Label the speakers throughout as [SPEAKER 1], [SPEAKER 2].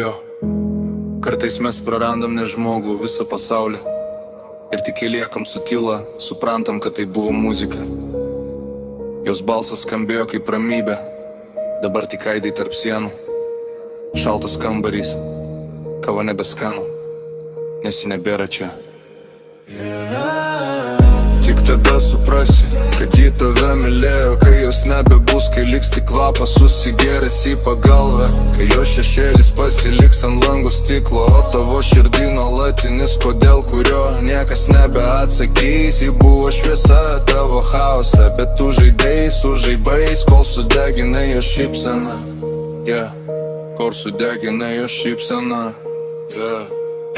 [SPEAKER 1] Jo, kartais mes prarandam ne žmogų, visą pasaulį. Ir tik liekam su tyla, suprantam, kad tai buvo muzika. Jos balsas skambėjo kaip ramybė, dabar tik aidai tarp sienų. Šaltas kambarys, kava nebeskanu, nes ji nebėra čia. Tik tada suprasi, kad ji tave mylėjo, kai jos nebebus, kai liks tik kvapas susigėręs į pagalvę, kai jos šešėlis pasiliks ant langų stiklo, o tavo širdį nuolatinis kodėl, kurio niekas nebeatsakys. Ji buvo šviesa tavo chaose, bet tu žaidėjai su žaibais, kol sudeginai jos šypseną. Kol sudeginai jos šypseną.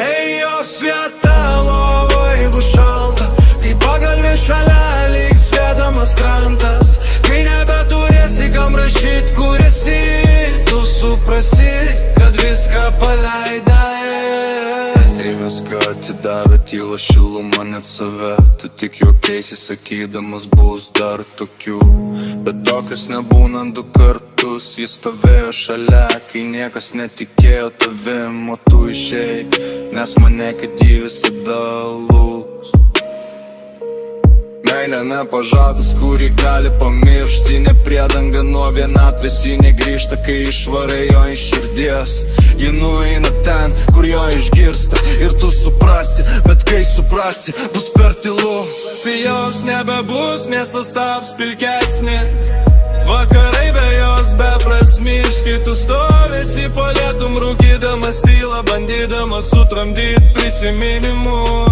[SPEAKER 2] Ei, jos vieta lovoj bus šalta, kai pagalvė šalia liks vėdamas krantas, kai nebeturėsi kam rašyt, kur esi, tu suprasi, kad viską paleidai.
[SPEAKER 1] Jei viską atidavė tyla šilumą net save, tu tik juokeisi sakydamas bus dar tokių, bet tokios nebūnant du kartus. Jis stovėjo šalia, kai niekas netikėjo tavim, o tu išėjai, nes mane, kad jį visada lūks. Meilė ne pažadas, kurį gali pamiršti, ne priedanga nuo vienatvės, ji negrįžta, kai išvarai jo iš širdies. Ji nueina ten, kur jo išgirsta, ir tu suprasi, bet kai suprasi, bus per tylu.
[SPEAKER 2] Kai jos nebebus, miestas taps pilkesnis, vakarai be jos beprasmiški, tu stovėsi po lietum, rūkydamas tylą, bandydamas sutramdyt prisiminimus.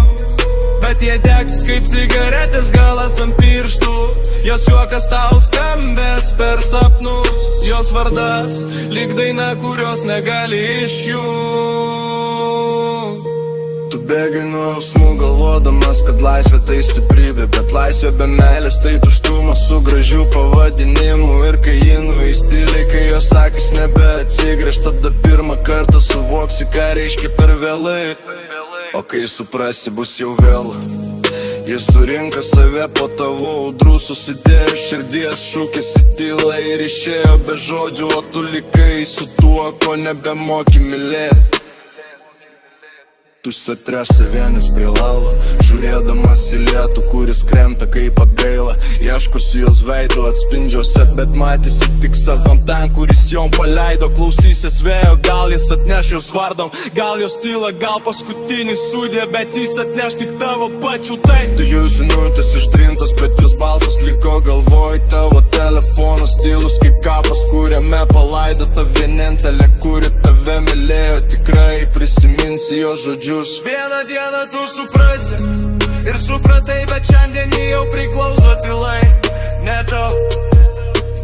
[SPEAKER 2] Bet jie degs kaip cigaretės galas ant pirštų, jos juokas tau skambės per sapnus, jos vardas lyg daina, kurios negali išjungt.
[SPEAKER 1] Tu bėgi nuo jausmų galvodamas, kad laisvė tai stiprybė, bet laisvė be meilės tai tuštumas su gražiu pavadinimu. Ir kai ji nueis tyliai, kai jos akys nebeatsigręš, tada pirmą kartą suvoksi, ką reiškia per vėlai. O kai suprasi, bus jau vėlu. Jis surinka save po tavo audrų, susidėjo širdies šūkis į tylą ir išėjo be žodžių, o tu likai su tuo, ko nebemoki mylėti. Tu satresi vienas prie lalo, žiūrėdamas į lietų, kuris krenta kaip atgaila. Ieškosi jos veido atspindžiuose, bet matysi tik savam ten, kuris jom paleido. Klausysis vėjo, gal jis atneš jos vardom, gal jos tyla, gal paskutinį sudė, bet jis atneš tik tavo pačių tai. Tu jų žinutės ištrintos, bet jos balsas liko galvoj, tavo telefonas tylus kaip kapas, kuriame palaidota vienintelė, kuri tave mylėjo. Tikrai prisiminsi jo žodžius.
[SPEAKER 2] Vieną dieną tu suprasi ir supratai, bet šiandien jį jau priklauso tylai, ne tau.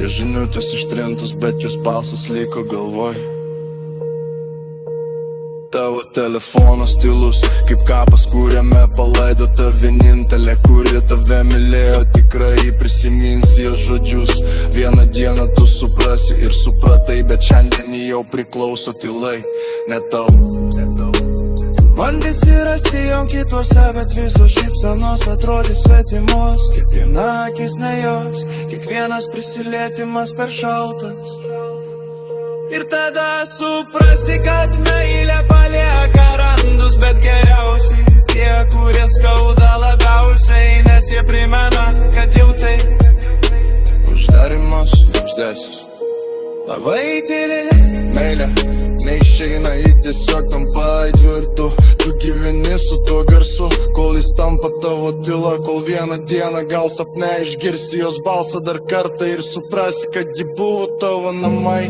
[SPEAKER 1] Jo žinutės ištrintos, bet jos balsas liko galvoj. Tavo telefonas tylus kaip kapas, kuriame palaidota vienintelė, kuri tave mylėjo. Tikrai prisiminsi jo žodžius. Vieną dieną tu suprasi ir supratai, bet šiandien jį jau priklauso tylai, ne tau.
[SPEAKER 2] Bandysi rasti jom kituose, bet visos šypsenos atrodys svetimos. Kiekviena akis ne jos, kiekvienas prisilietimas per šaltas. Ir tada suprasi, kad meilė palieka randus, bet geriausiai tie, kurie skauda labiausiai, nes jie primena, kad jau tai
[SPEAKER 1] uždarimas, uždesis
[SPEAKER 2] labai tyli.
[SPEAKER 1] Meilė neišeina, ji tiesiog tampa įtvirtu. Tu gyveni su tuo garsu, kol jis tampa tavo tyla, kol vieną dieną gal sapne išgirsi jos balsą dar kartą ir suprasi, kad ji buvo tavo namai.